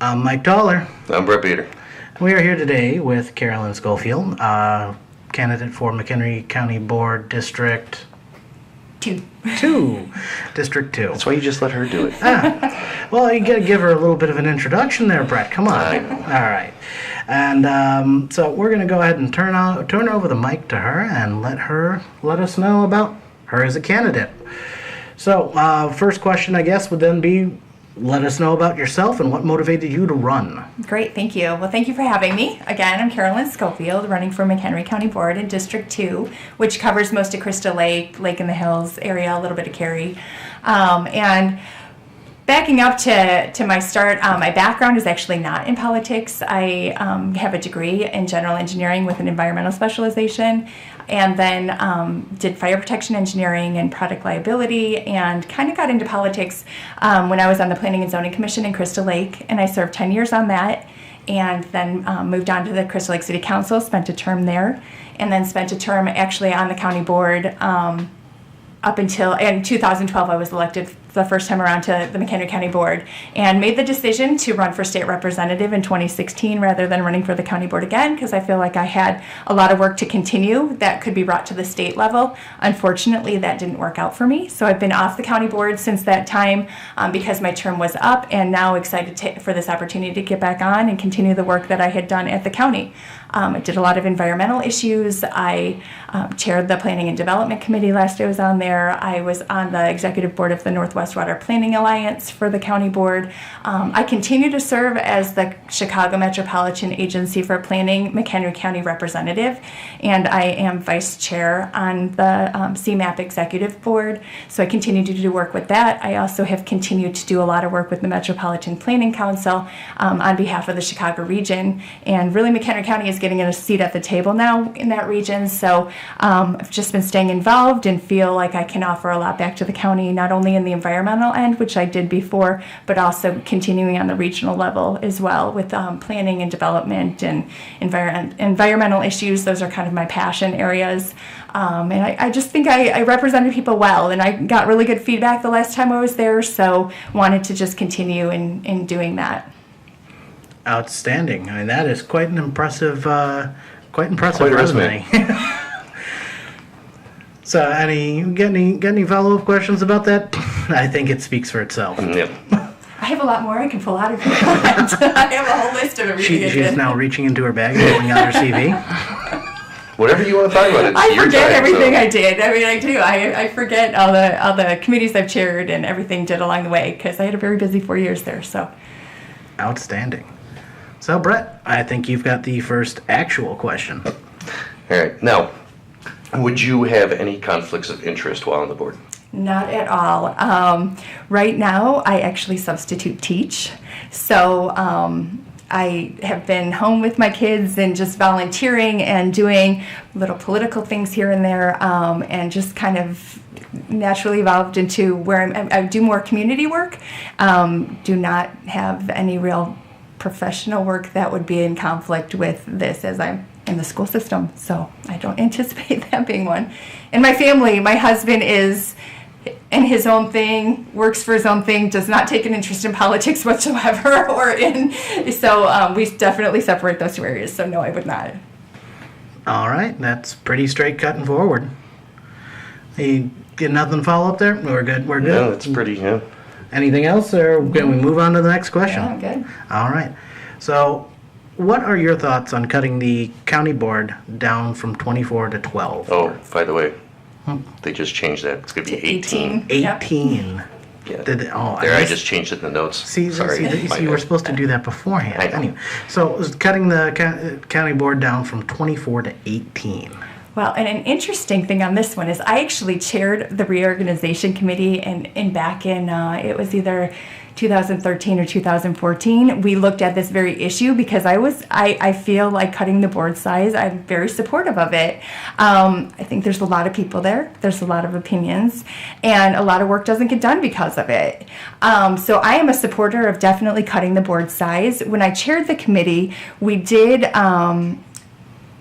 I'm Mike Dollar. I'm Brett Peter. We are here today with Carolyn Schofield, candidate for McHenry County Board District 2. District 2. That's why you just let her do it. Well, you got to give her a little bit of an introduction there, Brett. Come on. I know. All right. And so we're going to go ahead and turn over the mic to her and let us know about her as a candidate. So, first question, I guess, would then be, let us know about yourself and what motivated you to run. Great, thank you. Well, thank you for having me. Again, I'm Carolyn Schofield, running for McHenry County Board in District 2, which covers most of Crystal Lake, Lake in the Hills area, a little bit of Cary. And backing up to my start, my background is actually not in politics. I have a degree in general engineering with an environmental specialization, and then did fire protection engineering and product liability, and kind of got into politics when I was on the Planning and Zoning Commission in Crystal Lake, and I served 10 years on that, and then moved on to the Crystal Lake City Council, spent a term there, and then spent a term actually on the county board up until, in 2012, I was elected the first time around to the McHenry County Board, and made the decision to run for state representative in 2016 rather than running for the county board again, because I feel like I had a lot of work to continue that could be brought to the state level. Unfortunately, that didn't work out for me, so I've been off the county board since that time because my term was up, and now excited for this opportunity to get back on and continue the work that I had done at the county. I did a lot of environmental issues. I chaired the Planning and Development Committee last I was on there. I was on the executive board of the Northwest Water Planning Alliance for the county board. I continue to serve as the Chicago Metropolitan Agency for Planning McHenry County representative, and I am vice chair on the CMAP executive board, so I continue to do work with that. I also have continued to do a lot of work with the Metropolitan Planning Council on behalf of the Chicago region, and really McHenry County is getting a seat at the table now in that region, so I've just been staying involved and feel like I can offer a lot back to the county, not only in the environmental end, which I did before, but also continuing on the regional level as well with planning and development and environmental issues. Those are kind of my passion areas. And I just think I represented people well, and I got really good feedback the last time I was there, so wanted to just continue in doing that. Outstanding. I mean, that is quite an impressive resume. So, get any follow-up questions about that? I think it speaks for itself. Yep. I have a lot more I can pull out of you. I have a whole list of everything. She's now reaching into her bag and pulling out her CV. Whatever you want to talk about. It's I forget time, everything so. I did. I mean, I do. I forget all the committees I've chaired and everything did along the way, because I had a very busy 4 years there. So, outstanding. So, Brett, I think you've got the first actual question. All right. Now, would you have any conflicts of interest while on the board? not at all. Right now, I actually substitute teach. So I have been home with my kids and just volunteering and doing little political things here and there, and just kind of naturally evolved into where I do more community work. Do not have any real professional work that would be in conflict with this, as I'm in the school system, so I don't anticipate that being one. In my family, my husband is in his own thing, works for his own thing, does not take an interest in politics whatsoever, so we definitely separate those two areas, so no, I would not. All right, that's pretty straight cut and forward. You get nothing to follow up there? We're good. No, that's pretty, yeah. Anything else, or can we move on to the next question? Yeah, good. All right. So, what are your thoughts on cutting the county board down from 24 to 12? Oh, by the way, they just changed that. It's going to be 18. 18. Yeah. I just changed it in the notes. Sorry. You were supposed to do that beforehand. I know. Anyway, so it was cutting the county board down from 24 to 18. Well, and an interesting thing on this one is I actually chaired the reorganization committee, and back in, it was either 2013 or 2014, we looked at this very issue because I feel like cutting the board size, I'm very supportive of it. I think there's a lot of people there, there's a lot of opinions, and a lot of work doesn't get done because of it. So I am a supporter of definitely cutting the board size. When I chaired the committee, we did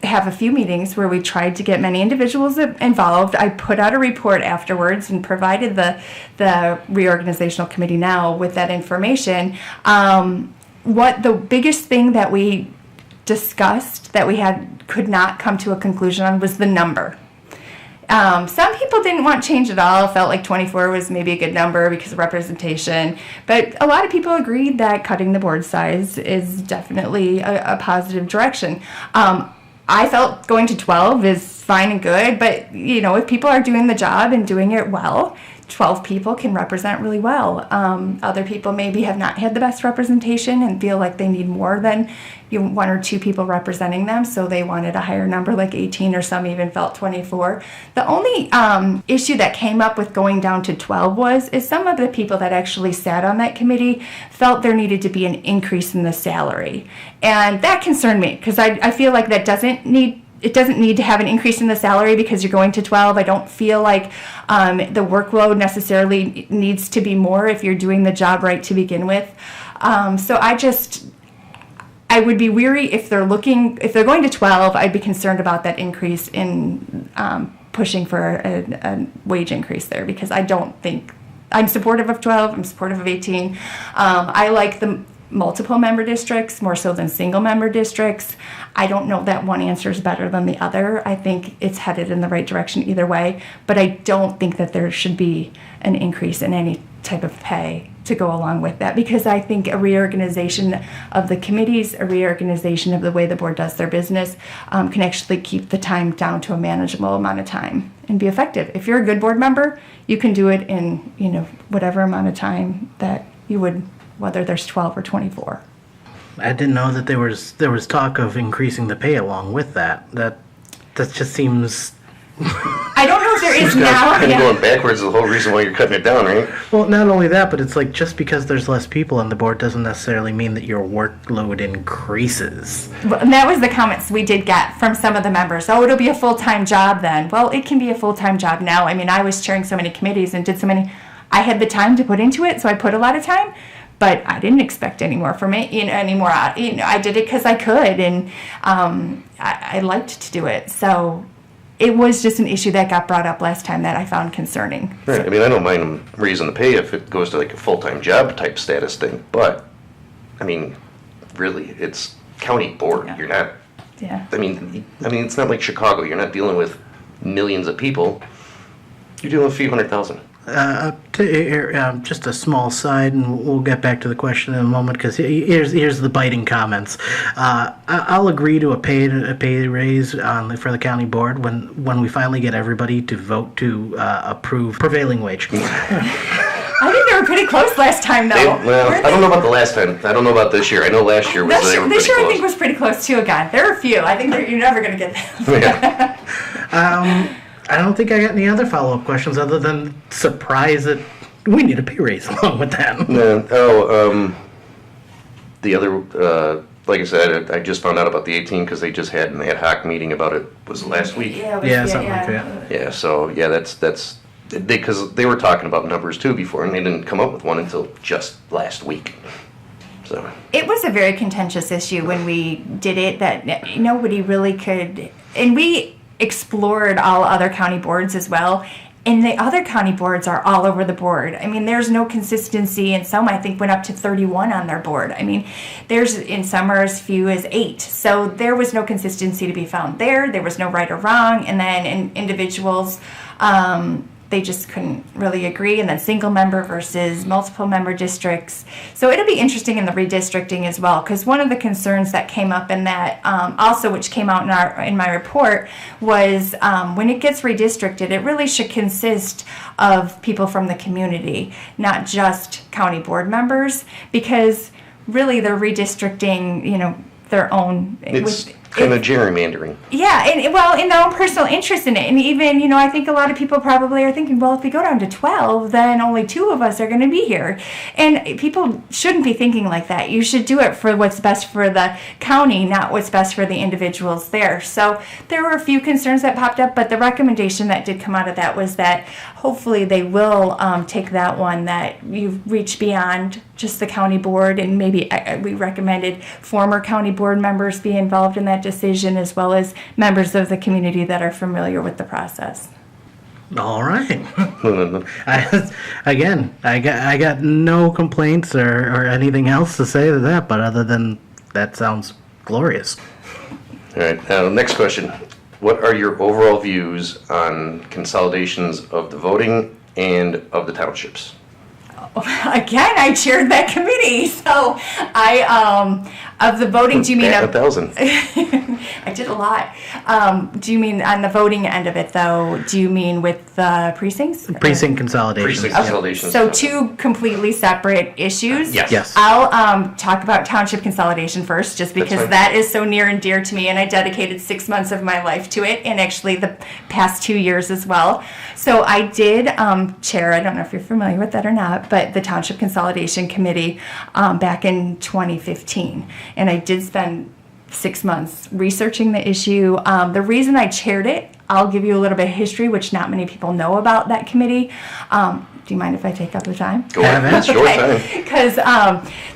have a few meetings where we tried to get many individuals involved. I put out a report afterwards and provided the reorganizational committee now with that information. what the biggest thing that we discussed that we could not come to a conclusion on was the number. Some people didn't want change at all, felt like 24 was maybe a good number because of representation, but a lot of people agreed that cutting the board size is definitely a positive direction. I felt going to 12 is fine and good, but if people are doing the job and doing it well, 12 people can represent really well. Other people maybe have not had the best representation and feel like they need more than one or two people representing them, so they wanted a higher number like 18, or some even felt 24. The only issue that came up with going down to 12 is some of the people that actually sat on that committee felt there needed to be an increase in the salary. And that concerned me because I feel like it doesn't need to have an increase in the salary because you're going to 12. I don't feel like the workload necessarily needs to be more if you're doing the job right to begin with. So I would be weary if they're going to 12. I'd be concerned about that increase in pushing for a wage increase there, because I don't think I'm supportive of 12. I'm supportive of 18. I like the multiple member districts more so than single member districts. I don't know that one answer is better than the other. I think it's headed in the right direction either way, but I don't think that there should be an increase in any type of pay to go along with that, because I think a reorganization of the committees, a reorganization of the way the board does their business can actually keep the time down to a manageable amount of time and be effective. If you're a good board member, you can do it in whatever amount of time that you would, whether there's 12 or 24. I didn't know that there was talk of increasing the pay along with that. That just seems. I don't know if there is now. Kind of going backwards is the whole reason why you're cutting it down, right? Well, not only that, but it's like just because there's less people on the board doesn't necessarily mean that your workload increases. And that was the comments we did get from some of the members. Oh, it'll be a full-time job then. Well, it can be a full-time job now. I mean, I was chairing so many committees and did so many. I had the time to put into it, so I put a lot of time. But I didn't expect any more from it, anymore. I did it because I could, and I liked to do it. So it was just an issue that got brought up last time that I found concerning. Right. I mean, I don't mind them raising the pay if it goes to like a full-time job type status thing. But, I mean, really, it's county board. Yeah. You're not. Yeah. I mean, it's not like Chicago. You're not dealing with millions of people. You're dealing with a few 100,000. Just a small side, and we'll get back to the question in a moment, because here's the biting comments. I'll agree to a pay raise for the county board when we finally get everybody to vote to approve prevailing wage. I think they were pretty close last time, though. I don't know about the last time. I don't know about this year. I know last year was pretty close. This year I think was pretty close, too, again. There are a few. I think you're never going to get them. Yeah. I don't think I got any other follow-up questions other than surprise that we need a pay raise along with that. No. The other, like I said, I just found out about the 18 because they just had an ad hoc meeting about it. Was it last week? Yeah, something like that. Yeah. So yeah, that's because they were talking about numbers too before, and they didn't come up with one until just last week. So it was a very contentious issue when we did it that nobody really could, and we explored all other county boards as well, and the other county boards are all over the board. I mean, there's no consistency, and some I think went up to 31 on their board. I mean, there's in some are as few as 8, so there was no consistency to be found there. There was no right or wrong, and then in individuals, they just couldn't really agree, and then single member versus multiple member districts. So it'll be interesting in the redistricting as well, because one of the concerns that came up in that also, which came out in my report, was when it gets redistricted, it really should consist of people from the community, not just county board members, because really they're redistricting, their own. It's kind of gerrymandering. Yeah, and in their own personal interest in it. And even, I think a lot of people probably are thinking, well, if we go down to 12, then only 2 of us are going to be here. And people shouldn't be thinking like that. You should do it for what's best for the county, not what's best for the individuals there. So there were a few concerns that popped up, but the recommendation that did come out of that was that hopefully they will take that one, that you've reached beyond just the county board, and maybe we recommended former county board members be involved in that decision, as well as members of the community that are familiar with the process. All right. I got no complaints or anything else to say to that, but other than that sounds glorious. All right, now next question. What are your overall views on consolidations of the voting and of the townships? Again, I chaired that committee, so of the voting, do you mean... 1,000. I did a lot. Do you mean on the voting end of it, though? Do you mean with the precincts? Precinct consolidation. Precinct consolidation. So two completely separate issues? Yes. I'll talk about township consolidation first, just because fine. that is so near and dear to me, and I dedicated 6 months of my life to it, and actually the past 2 years as well. So I did chair, I don't know if you're familiar with that or not, but the Township Consolidation Committee back in 2015. And I did spend 6 months researching the issue. The reason I chaired it, I'll give you a little bit of history, which not many people know about that committee. Do you mind if I take up the time? Go ahead, it's your time. Because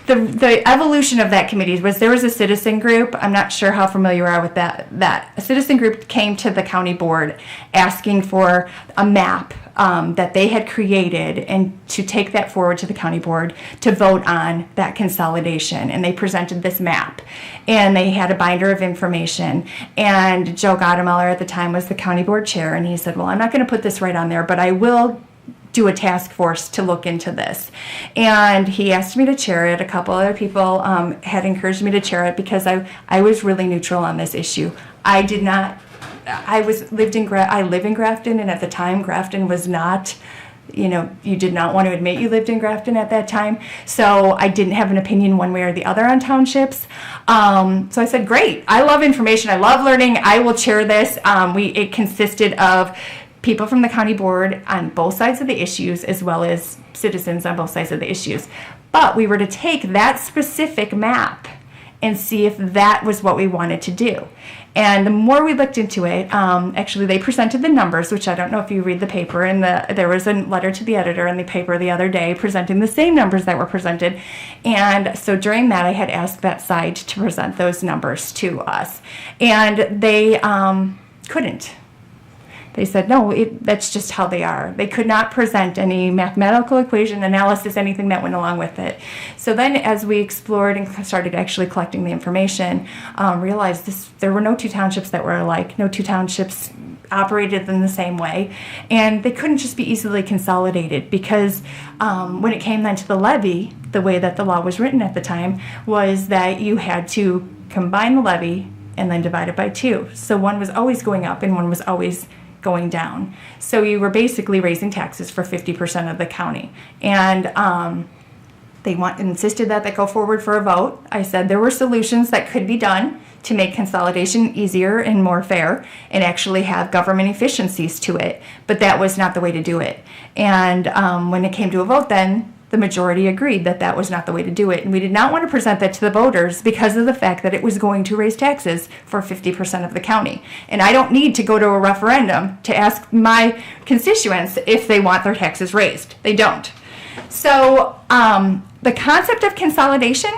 the evolution of that committee was there was a citizen group. I'm not sure how familiar you are with that. A citizen group came to the county board asking for a map that they had created and to take that forward to the county board to vote on that consolidation. And they presented this map. And they had a binder of information. And Joe Gottemeller at the time was the county board chair. And he said, well, I'm not going to put this right on there, but I will do a task force to look into this. And he asked me to chair it. A couple other people had encouraged me to chair it because I was really neutral on this issue. I did not, I live in Grafton, and at the time Grafton was not, you did not want to admit you lived in Grafton at that time. So I didn't have an opinion one way or the other on townships. So I said, great, I love information, I love learning, I will chair this. It consisted of people from the county board on both sides of the issues, as well as citizens on both sides of the issues. But we were to take that specific map and see if that was what we wanted to do. And the more we looked into it, actually they presented the numbers, which I don't know if you read the paper, and there was a letter to the editor in the paper the other day presenting the same numbers that were presented. And so during that, I had asked that side to present those numbers to us. And they couldn't. They said, no, that's just how they are. They could not present any mathematical equation, analysis, anything that went along with it. So then as we explored and started actually collecting the information, realized there were no two townships that were alike, no two townships operated in the same way, and they couldn't just be easily consolidated because when it came then to the levy, the way that the law was written at the time was that you had to combine the levy and then divide it by 2. So one was always going up and one was always going down. So you were basically raising taxes for 50% of the county. And they insisted that go forward for a vote. I said there were solutions that could be done to make consolidation easier and more fair and actually have government efficiencies to it. But that was not the way to do it. And when it came to a vote then, the majority agreed that was not the way to do it. And we did not want to present that to the voters because of the fact that it was going to raise taxes for 50% of the county. And I don't need to go to a referendum to ask my constituents if they want their taxes raised. They don't. So the concept of consolidation,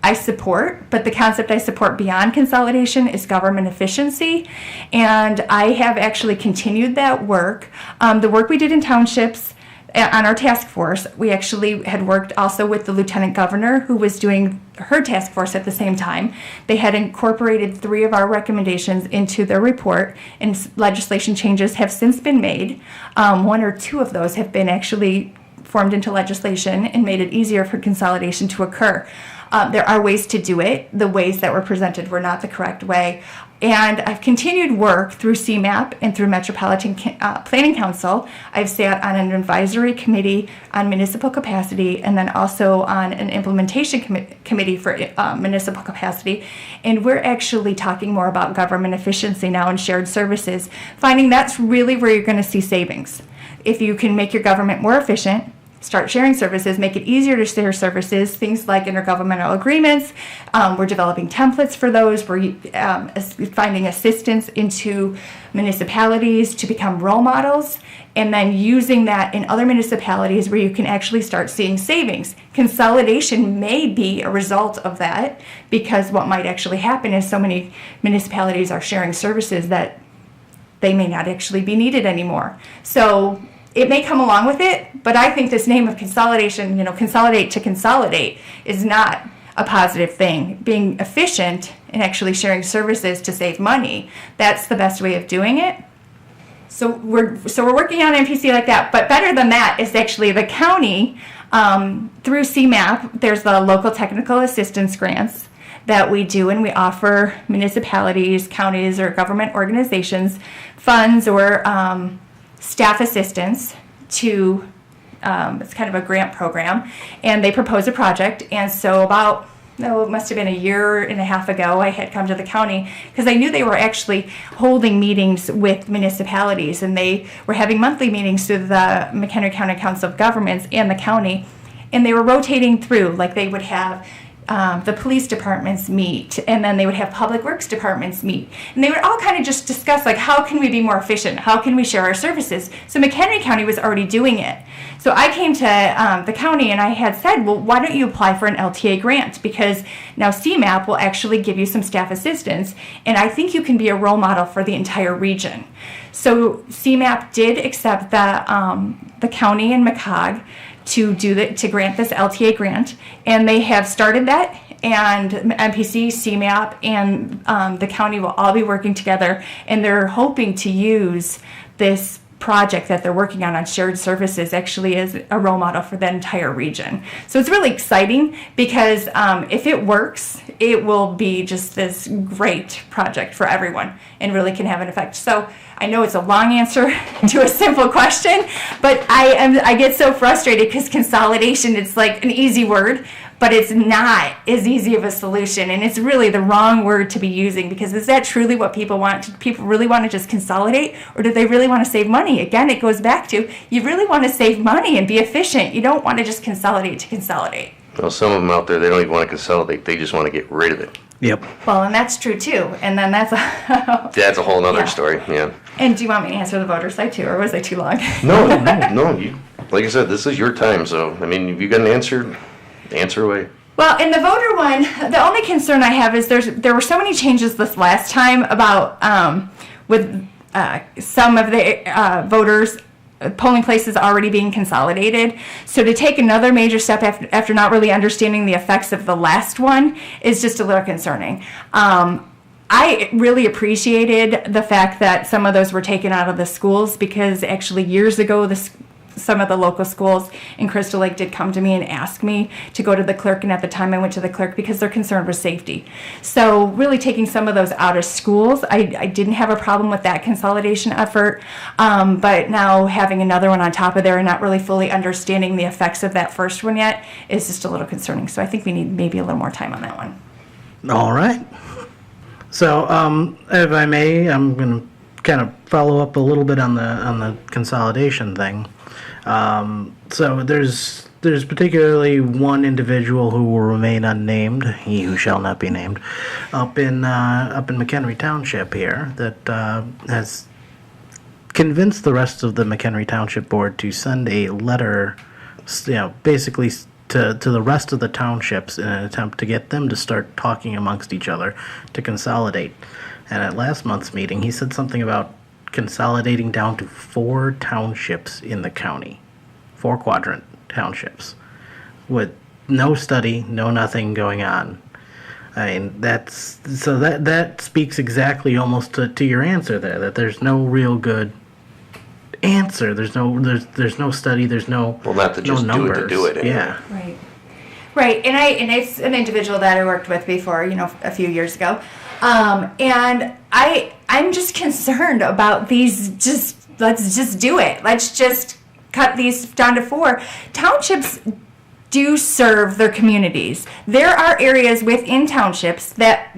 I support, but the concept I support beyond consolidation is government efficiency. And I have actually continued that work. The work we did in townships, on our task force, we actually had worked also with the lieutenant governor who was doing her task force at the same time. They had incorporated 3 of our recommendations into their report, and legislation changes have since been made. 1 or 2 of those have been actually formed into legislation and made it easier for consolidation to occur. There are ways to do it. The ways that were presented were not the correct way. And I've continued work through CMAP and through Metropolitan Planning Council. I've sat on an advisory committee on municipal capacity and then also on an implementation committee for municipal capacity. And we're actually talking more about government efficiency now and shared services, finding that's really where you're going to see savings. If you can make your government more efficient, start sharing services, make it easier to share services, things like intergovernmental agreements. We're developing templates for those. We're finding assistance into municipalities to become role models, and then using that in other municipalities where you can actually start seeing savings. Consolidation may be a result of that, because what might actually happen is so many municipalities are sharing services that they may not actually be needed anymore. So it may come along with it, but I think this name of consolidation, consolidate to consolidate, is not a positive thing. Being efficient and actually sharing services to save money, that's the best way of doing it. So we're working on MPC like that, but better than that is actually the county, through CMAP, there's the local technical assistance grants that we do, and we offer municipalities, counties, or government organizations funds or staff assistance to, it's kind of a grant program, and they propose a project. And so it must have been a year and a half ago, I had come to the county because I knew they were actually holding meetings with municipalities, and they were having monthly meetings through the McHenry County Council of Governments and the county, and they were rotating through. Like, they would have the police departments meet, and then they would have public works departments meet, and they would all kind of just discuss, like, how can we be more efficient? How can we share our services? So McHenry County was already doing it. So I came to the county and I had said, well, why don't you apply for an LTA grant? Because now CMAP will actually give you some staff assistance, and I think you can be a role model for the entire region. So CMAP did accept the county and McHog to grant this LTA grant, and they have started that, and MPC, CMAP, and the county will all be working together, and they're hoping to use this project that they're working on shared services actually as a role model for the entire region. So it's really exciting because if it works, it will be just this great project for everyone and really can have an effect. So I know it's a long answer to a simple question, but I get so frustrated because consolidation, it's like an easy word, but it's not as easy of a solution, and it's really the wrong word to be using, because is that truly what people want? Do people really want to just consolidate, or do they really want to save money? Again, it goes back to, you really want to save money and be efficient. You don't want to just consolidate to consolidate. Well, some of them out there, they don't even want to consolidate. They just want to get rid of it. Yep. Well, and that's true too. And then that's a whole other story. Yeah. And do you want me to answer the voter side too, or was I too long? No. You, like I said, this is your time. So, I mean, if you got an answer away. Well, in the voter one, the only concern I have is there were so many changes this last time about with some of the voters. Polling places already being consolidated. So to take another major step after not really understanding the effects of the last one is just a little concerning. I really appreciated the fact that some of those were taken out of the schools, because actually years ago some of the local schools in Crystal Lake did come to me and ask me to go to the clerk, and at the time I went to the clerk because their concern was safety. So really taking some of those out of schools, I didn't have a problem with that consolidation effort, but now having another one on top of there and not really fully understanding the effects of that first one yet is just a little concerning. So I think we need maybe a little more time on that one. All right. So, if I may, I'm going to kind of follow up a little bit on the consolidation thing. So there's particularly one individual who will remain unnamed, he who shall not be named, up in McHenry Township here, that has convinced the rest of the McHenry Township Board to send a letter, basically to the rest of the townships in an attempt to get them to start talking amongst each other to consolidate. And at last month's meeting, he said something about consolidating down to 4 townships in the county, 4 quadrant townships, with no study, no nothing going on. I mean, that speaks exactly almost to your answer there, that there's no real good answer. There's no study. There's no not to just numbers. Do it to do it. Anyway. Yeah. Right. And it's an individual that I worked with before, a few years ago. And I'm just concerned about these, let's just do it. Let's just cut these down to 4. Townships do serve their communities. There are areas within townships that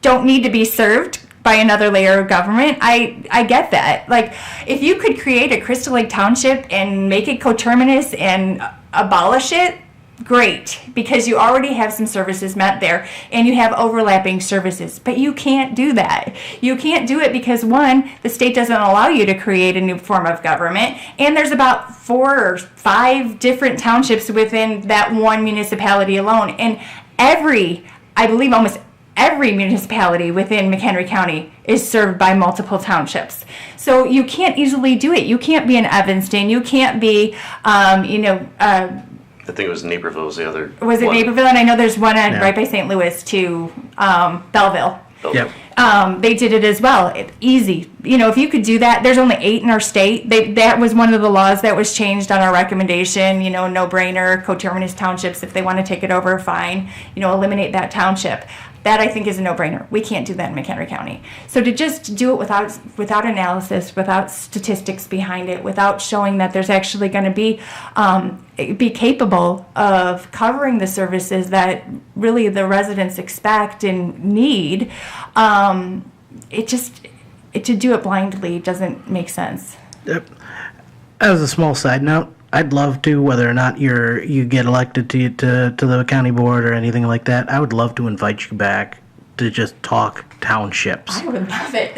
don't need to be served by another layer of government. I get that. Like, if you could create a Crystal Lake Township and make it coterminous and abolish it, great, because you already have some services met there and you have overlapping services. But you can't do that. You can't do it because, one, the state doesn't allow you to create a new form of government, and there's about 4 or 5 different townships within that one municipality alone. And I believe almost every municipality within McHenry County is served by multiple townships. So you can't easily do it. You can't be in Evanston. You can't be, I think it was Naperville was the other. was it one. Naperville? And I know there's one right by Yeah. St. Louis to Belleville. Yep. They did it as well. Easy. If you could do that, there's only 8 in our state. That was one of the laws that was changed on our recommendation. No brainer. Coterminous townships, if they want to take it over, fine. Eliminate that township. That I think is a no-brainer. We can't do that in McHenry County. So to just do it without analysis, without statistics behind it, without showing that there's actually going to be capable of covering the services that really the residents expect and need, to do it blindly doesn't make sense. Yep. As a small side note, I'd love to, whether or not you get elected to the county board or anything like that, I would love to invite you back to just talk townships. I would love it.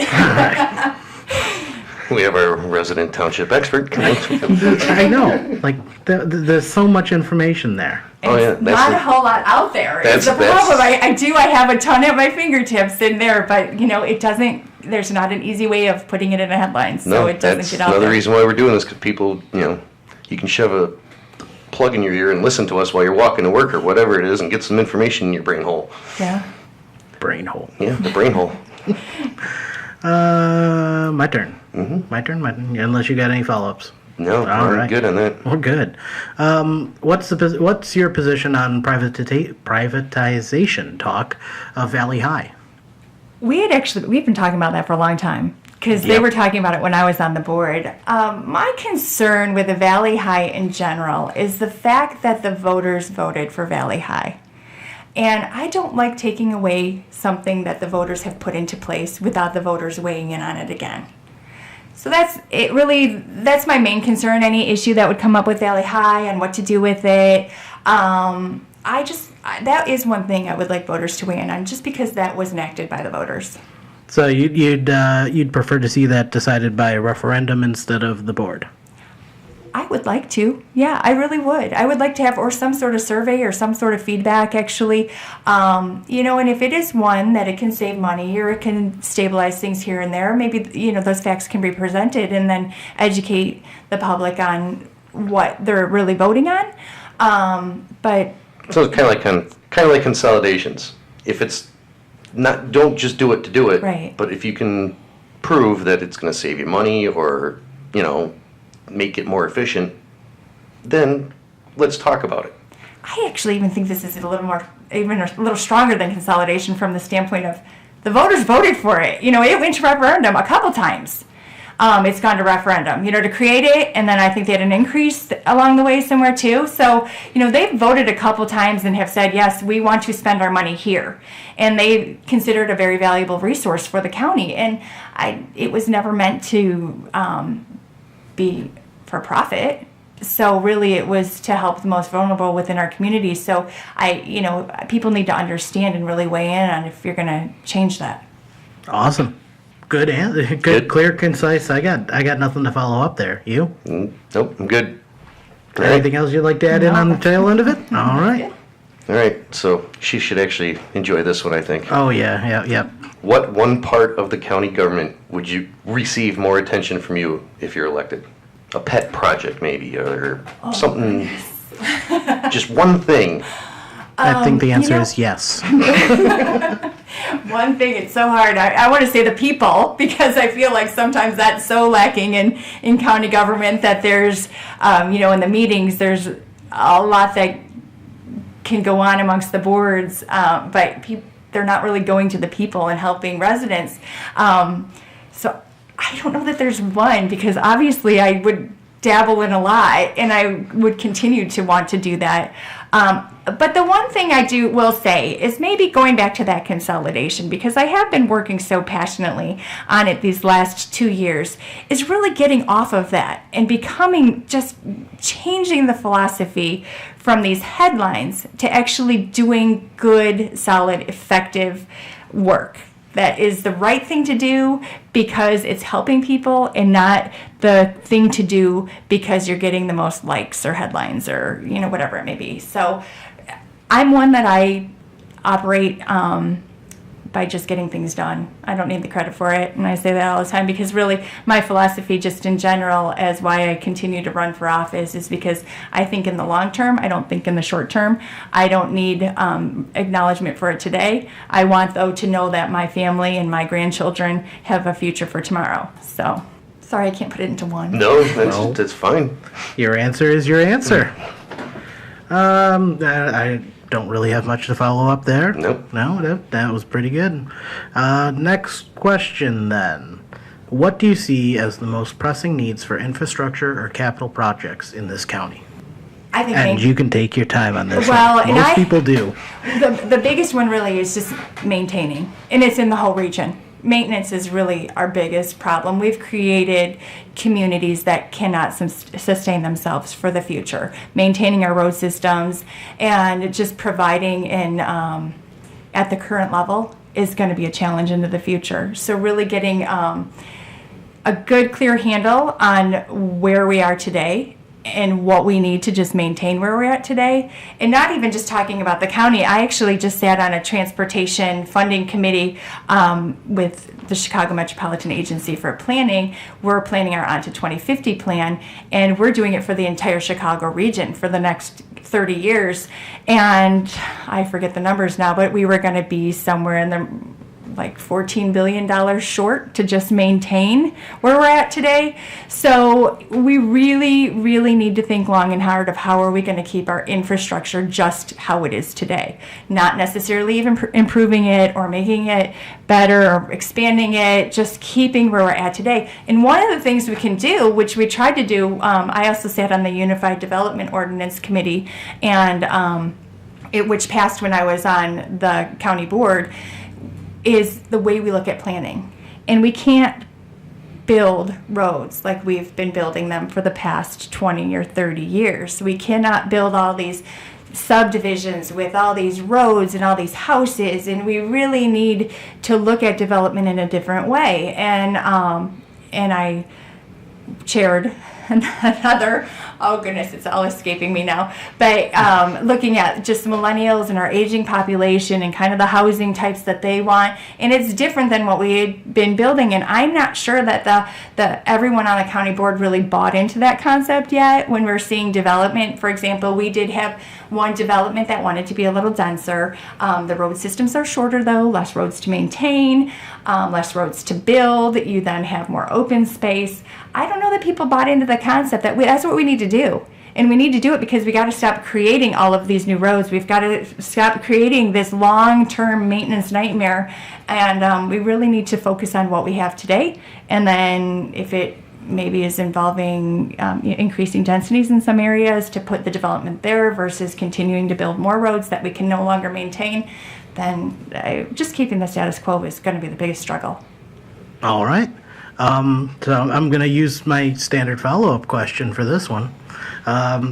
We have our resident township expert. I know. Like, there's so much information there. Oh, yeah, It's that's not the- a whole lot out there. that's- It's the problem. I have a ton at my fingertips in there, but it doesn't. There's not an easy way of putting it in a headline, so No, it doesn't that's get out another there. reason why we're doing this, because people, you can shove a plug in your ear and listen to us while you're walking to work or whatever it is and get some information in your brain hole. Yeah. Brain hole. Yeah, the brain hole. My turn. Mm-hmm. My turn. Unless you got any follow-ups. No, All I'm right. good on that. We're good. What's your position on privatization talk of Valley High? We've been talking about that for a long time because they Yep. were talking about it when I was on the board. My concern with the Valley High in general is the fact that the voters voted for Valley High. And I don't like taking away something that the voters have put into place without the voters weighing in on it again. So that's my main concern, any issue that would come up with Valley High and what to do with it. That is one thing I would like voters to weigh in on, just because that was enacted by the voters. So you'd prefer to see that decided by a referendum instead of the board? I would like to. Yeah, I really would. I would like to have or some sort of survey or some sort of feedback, actually. And if it is one that it can save money or it can stabilize things here and there, maybe, those facts can be presented and then educate the public on what they're really voting on. But So it's kind of like consolidations. If it's not, don't just do it to do it. Right. But if you can prove that it's going to save you money or, make it more efficient, then let's talk about it. I actually even think this is a little stronger than consolidation from the standpoint of the voters voted for it. It went to referendum a couple times. It's gone to referendum, to create it, and then I think they had an increase along the way somewhere too. So, they've voted a couple times and have said, yes, we want to spend our money here. And they consider it a very valuable resource for the county. And it was never meant to be for profit. So really it was to help the most vulnerable within our community. So people need to understand and really weigh in on if you're going to change that. Awesome. Good answer. Good, clear, concise. I got nothing to follow up there. You? Nope, I'm good. All right. Anything else you'd like to add in on the tail end of it? All right. All right, so she should actually enjoy this one, I think. Oh, yeah. What one part of the county government would you receive more attention from you if you're elected? A pet project, maybe, or something. Just one thing. I think the answer is yes. One thing, it's so hard. I want to say the people, because I feel like sometimes that's so lacking in county government that there's, in the meetings, there's a lot that can go on amongst the boards, but they're not really going to the people and helping residents. So I don't know that there's one, because obviously I would dabble in a lot and I would continue to want to do that. But the one thing I will say is maybe going back to that consolidation, because I have been working so passionately on it these last 2 years, is really getting off of that and just changing the philosophy from these headlines to actually doing good, solid, effective work. That is the right thing to do because it's helping people, and not the thing to do because you're getting the most likes or headlines or, whatever it may be. So I'm one that I operate by just getting things done. I don't need the credit for it, and I say that all the time because really my philosophy just in general as why I continue to run for office is because I think in the long term, I don't think in the short term. I don't need acknowledgement for it today. I want, though, to know that my family and my grandchildren have a future for tomorrow. So, sorry I can't put it into one. No, that's fine. Your answer is your answer. I don't really have much to follow up there. Nope. No, that was pretty good. Next question then. What do you see as the most pressing needs for infrastructure or capital projects in this county? I think And you can take your time on this Well, one. and Most people do. the biggest one really is just maintaining, and it's in the whole region. Maintenance is really our biggest problem. We've created communities that cannot sustain themselves for the future. Maintaining our road systems and just providing at the current level is going to be a challenge into the future. So really getting a good, clear handle on where we are today and what we need to just maintain where we're at today. And not even just talking about the county. I actually just sat on a transportation funding committee with the Chicago Metropolitan Agency for Planning. We're planning our On to 2050 plan, and we're doing it for the entire Chicago region for the next 30 years. And I forget the numbers now, but we were going to be somewhere in the like $14 billion short to just maintain where we're at today. So we really, really need to think long and hard of how are we going to keep our infrastructure just how it is today. Not necessarily even improving it or making it better or expanding it, just keeping where we're at today. And one of the things we can do, which we tried to do, I also sat on the Unified Development Ordinance Committee, and which passed when I was on the county board, is the way we look at planning. And we can't build roads like we've been building them for the past 20 or 30 years. We cannot build all these subdivisions with all these roads and all these houses, and we really need to look at development in a different way. And I chaired another, oh goodness, it's all escaping me now, but looking at just millennials and our aging population and kind of the housing types that they want, and it's different than what we had been building. And I'm not sure that the everyone on the county board really bought into that concept yet. When we're seeing development, for example, we did have one development that wanted to be a little denser. The road systems are shorter though, less roads to maintain, less roads to build. You then have more open space. I don't know that people bought into the concept that that's what we need to do. And we need to do it because we got to stop creating all of these new roads. We've got to stop creating this long-term maintenance nightmare. And we really need to focus on what we have today. And then if it maybe is involving increasing densities in some areas to put the development there versus continuing to build more roads that we can no longer maintain, then just keeping the status quo is going to be the biggest struggle. All right. So I'm going to use my standard follow-up question for this one.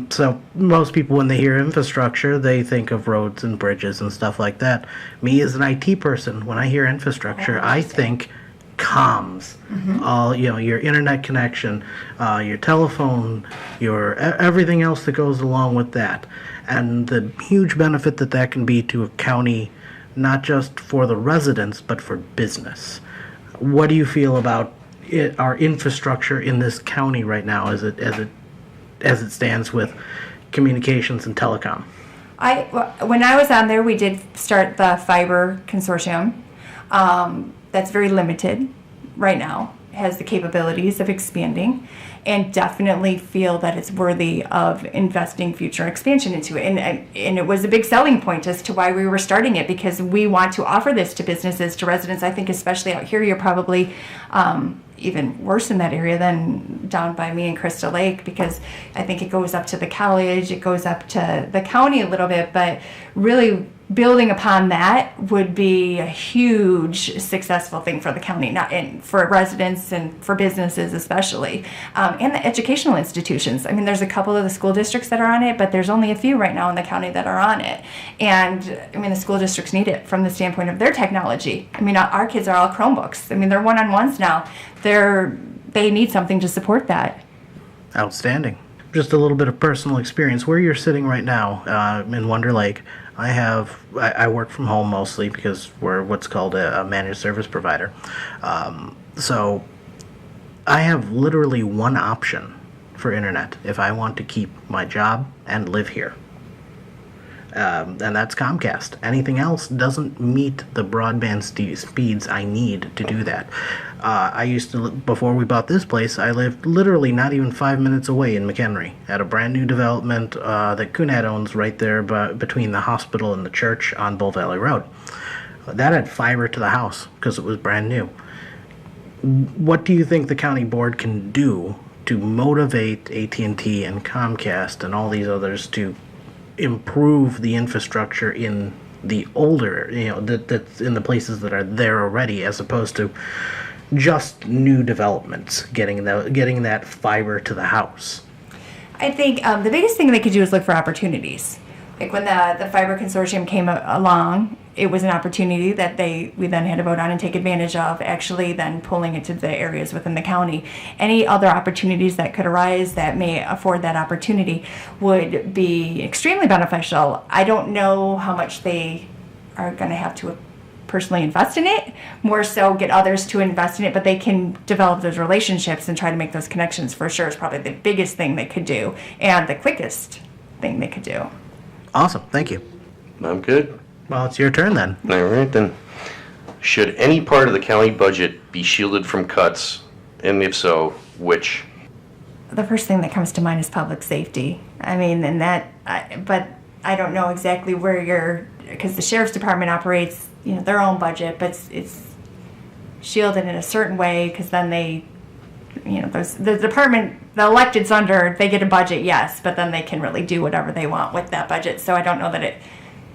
So most people, when they hear infrastructure, they think of roads and bridges and stuff like that. Me as an IT person, when I hear infrastructure, I think comms. All, your internet connection, your telephone, your everything else that goes along with that, and the huge benefit that can be to a county, not just for the residents but for business. What do you feel about our infrastructure in this county right now, as it stands with communications and telecom? When I was on there, we did start the fiber consortium. That's very limited right now. It has the capabilities of expanding, and definitely feel that it's worthy of investing future expansion into it. And it was a big selling point as to why we were starting it, because we want to offer this to businesses, to residents. I think especially out here, you're probably even worse in that area than down by me in Crystal Lake, because I think it goes up to the college, it goes up to the county a little bit, but really building upon that would be a huge successful thing for the county, and for residents and for businesses especially, and the educational institutions. I mean, there's a couple of the school districts that are on it, but there's only a few right now in the county that are on it. And I mean, the school districts need it from the standpoint of their technology. I mean, our kids are all Chromebooks. I mean, they're one-on-ones now. They need something to support that. Outstanding. Just a little bit of personal experience. Where you're sitting right now in Wonder Lake, I work from home mostly because we're what's called a managed service provider. So I have literally one option for internet if I want to keep my job and live here. And that's Comcast. Anything else doesn't meet the broadband speeds I need to do that. I used to, before we bought this place, I lived literally not even 5 minutes away in McHenry at a brand new development that Cunard owns right there between the hospital and the church on Bull Valley Road. That had fiber to the house because it was brand new. What do you think the county board can do to motivate AT&T and Comcast and all these others to improve the infrastructure in the older, that's in the places that are there already, as opposed to just new developments getting that fiber to the house? I think the biggest thing they could do is look for opportunities. Like when the fiber consortium came along, it was an opportunity that we then had to vote on and take advantage of, actually then pulling it to the areas within the county. Any other opportunities that could arise that may afford that opportunity would be extremely beneficial. I don't know how much they are going to have to personally invest in it, more so get others to invest in it, but they can develop those relationships and try to make those connections for sure is probably the biggest thing they could do and the quickest thing they could do. Awesome, thank you. I'm good. Well, it's your turn then. All right, then. Should any part of the county budget be shielded from cuts? And if so, which? The first thing that comes to mind is public safety. I mean, but I don't know exactly where because the sheriff's department operates, their own budget, but it's shielded in a certain way because then they, the department, the electeds under, they get a budget, yes, but then they can really do whatever they want with that budget. So I don't know that it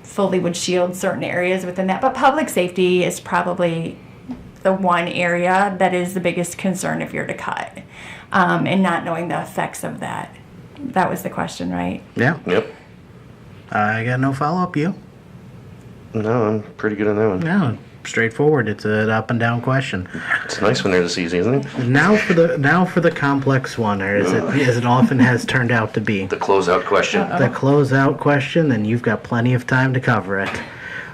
fully would shield certain areas within that, but public safety is probably the one area that is the biggest concern if you're to cut, and not knowing the effects of that. That was the question, right? Yeah. Yep. I got no follow-up, you? No, I'm pretty good on that one. No, straightforward. It's an up and down question. It's nice when they're this easy, isn't it? Now for the complex one, or as it often has turned out to be. The closeout question. The closeout question, and you've got plenty of time to cover it.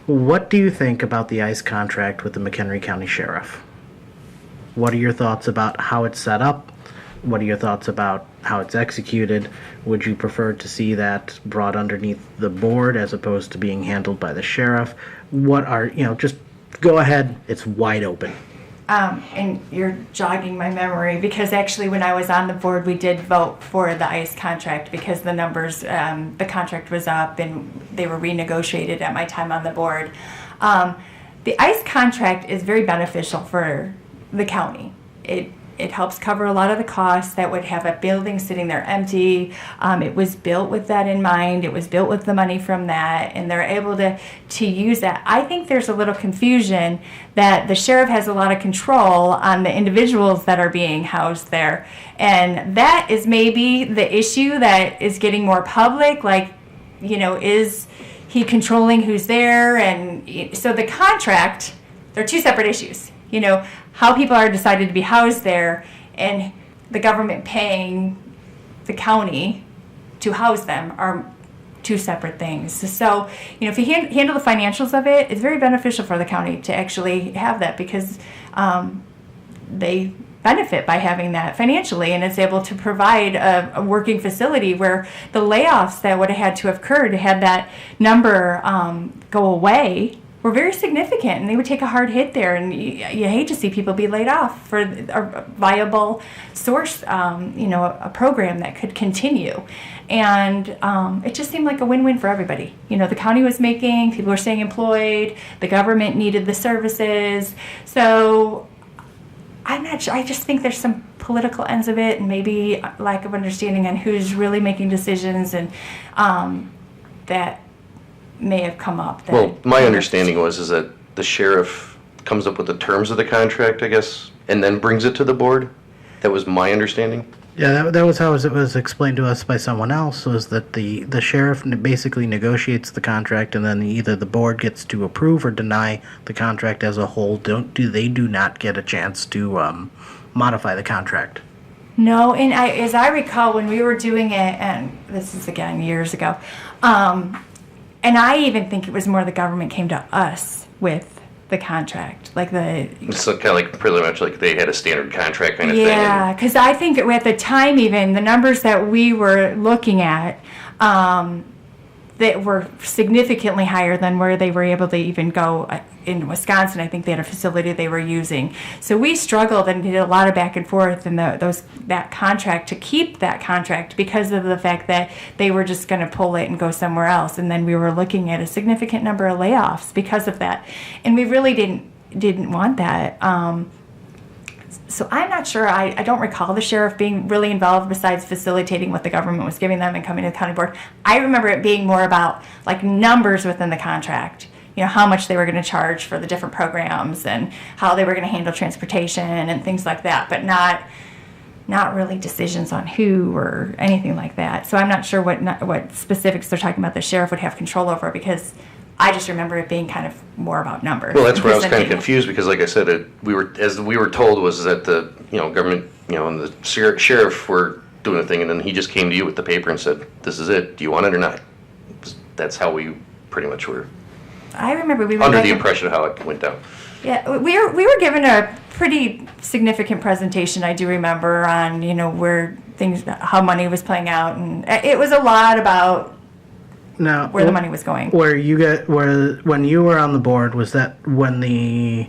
What do you think about the ICE contract with the McHenry County Sheriff? What are your thoughts about how it's set up? What are your thoughts about how it's executed? Would you prefer to see that brought underneath the board as opposed to being handled by the sheriff? What are, just go ahead. It's wide open. And you're jogging my memory because actually when I was on the board, we did vote for the ICE contract because the numbers, the contract was up and they were renegotiated at my time on the board. The ICE contract is very beneficial for the county. It helps cover a lot of the costs that would have a building sitting there empty. It was built with that in mind. It was built with the money from that, and they're able to use that. I think there's a little confusion that the sheriff has a lot of control on the individuals that are being housed there, and that is maybe the issue that is getting more public. Like, is he controlling who's there? And so the contract, they're two separate issues. How people are decided to be housed there and the government paying the county to house them are two separate things. So, if you handle the financials of it, it's very beneficial for the county to actually have that because they benefit by having that financially, and it's able to provide a working facility where the layoffs that would have had to have occurred had that number go away were very significant, and they would take a hard hit there, and you hate to see people be laid off for a viable source, a program that could continue. And it just seemed like a win-win for everybody. The county was making, people were staying employed, the government needed the services. So I'm not sure. I just think there's some political ends of it and maybe lack of understanding on who's really making decisions, and that may have come up. Well, my understanding is that the sheriff comes up with the terms of the contract, I guess, and then brings it to the board. That was my understanding. Yeah, that was how it was explained to us by someone else, was that the sheriff basically negotiates the contract, and then either the board gets to approve or deny the contract as a whole. They do not get a chance to modify the contract. No, and as I recall, when we were doing it, and this is again years ago, And I even think it was more the government came to us with the contract, So kind of like pretty much like they had a standard contract kind of thing. Yeah, because I think at the time even the numbers that we were looking at that were significantly higher than where they were able to even go in Wisconsin. I think they had a facility they were using. So we struggled and did a lot of back and forth in that contract to keep that contract because of the fact that they were just going to pull it and go somewhere else. And then we were looking at a significant number of layoffs because of that. And we really didn't want that. So I'm not sure. I don't recall the sheriff being really involved besides facilitating what the government was giving them and coming to the county board. I remember it being more about like numbers within the contract, how much they were going to charge for the different programs and how they were going to handle transportation and things like that, but not really decisions on who or anything like that. So I'm not sure what specifics they're talking about the sheriff would have control over, because I just remember it being kind of more about numbers. Well, that's where I was kind of confused, because like I said, we were told was that the government and the sheriff were doing a thing, and then he just came to you with the paper and said, "This is it. Do you want it or not?" That's how we pretty much were. I remember we were under the impression of how it went down. Yeah, we were given a pretty significant presentation. I do remember on where how money was playing out, and it was a lot about where the money was going. When you were on the board, was that when the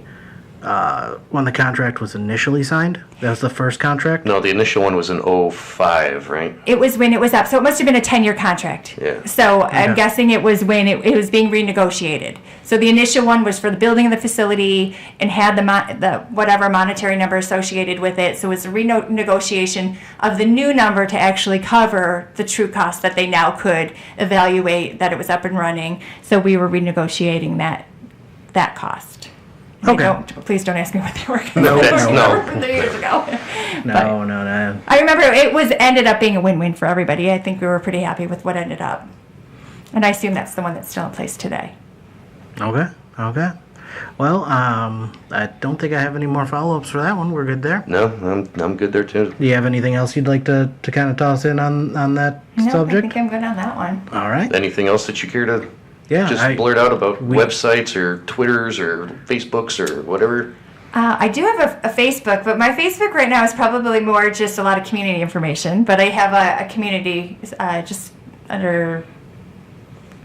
contract was initially signed? That was the first contract? No, the initial one was in '05, right? It was when it was up, so it must have been a 10-year contract. Yeah. So I'm guessing it was when it was being renegotiated. So the initial one was for the building of the facility and had the whatever monetary number associated with it. So it's a renegotiation of the new number to actually cover the true cost that they now could evaluate that it was up and running. So we were renegotiating that cost. Okay. Please don't ask me what they were. No. From 3 years ago. No. I remember ended up being a win-win for everybody. I think we were pretty happy with what ended up, and I assume that's the one that's still in place today. Okay. Well, I don't think I have any more follow-ups for that one. We're good there. No, I'm good there too. Do you have anything else you'd like to kind of toss in on that subject? I think I'm good on that one. All right. Anything else that you care to? Yeah, just blurt out about websites or Twitters or Facebooks or whatever? I do have a Facebook, but my Facebook right now is probably more just a lot of community information. But I have a community just under,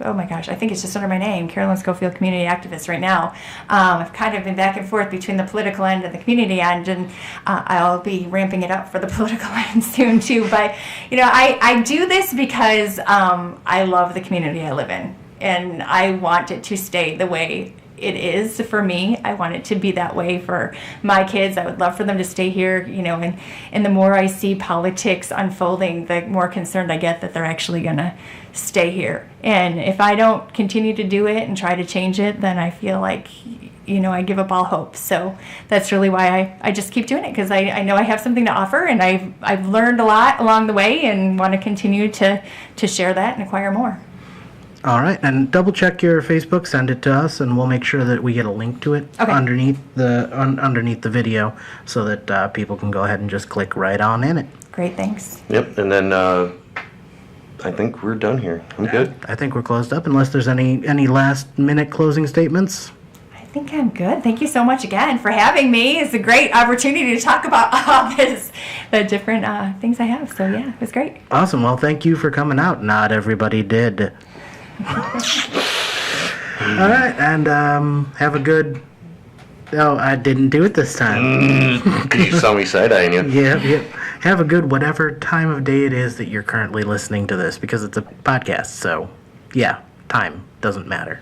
oh my gosh, I think it's just under my name, Carolyn Schofield Community Activist right now. I've kind of been back and forth between the political end and the community end, and I'll be ramping it up for the political end soon too. But, I do this because I love the community I live in. And I want it to stay the way it is for me. I want it to be that way for my kids. I would love for them to stay here, and the more I see politics unfolding, the more concerned I get that they're actually going to stay here. And if I don't continue to do it and try to change it, then I feel like, I give up all hope. So that's really why I just keep doing it, because I know I have something to offer, and I've learned a lot along the way and want to continue to share that and acquire more. All right, and double check your Facebook, send it to us, and we'll make sure that we get a link to it underneath the video, so that people can go ahead and just click right on in it. Great, thanks. Yep, and then I think we're done here. I'm good. I think we're closed up, unless there's any last minute closing statements. I think I'm good. Thank you so much again for having me. It's a great opportunity to talk about all the different things I have. So yeah, it was great. Awesome. Well, thank you for coming out. Not everybody did. All right, and have a good... Oh, I didn't do it this time. You saw me side-eyeing you. Yep. Have a good whatever time of day it is that you're currently listening to this, because it's a podcast, so yeah, time doesn't matter.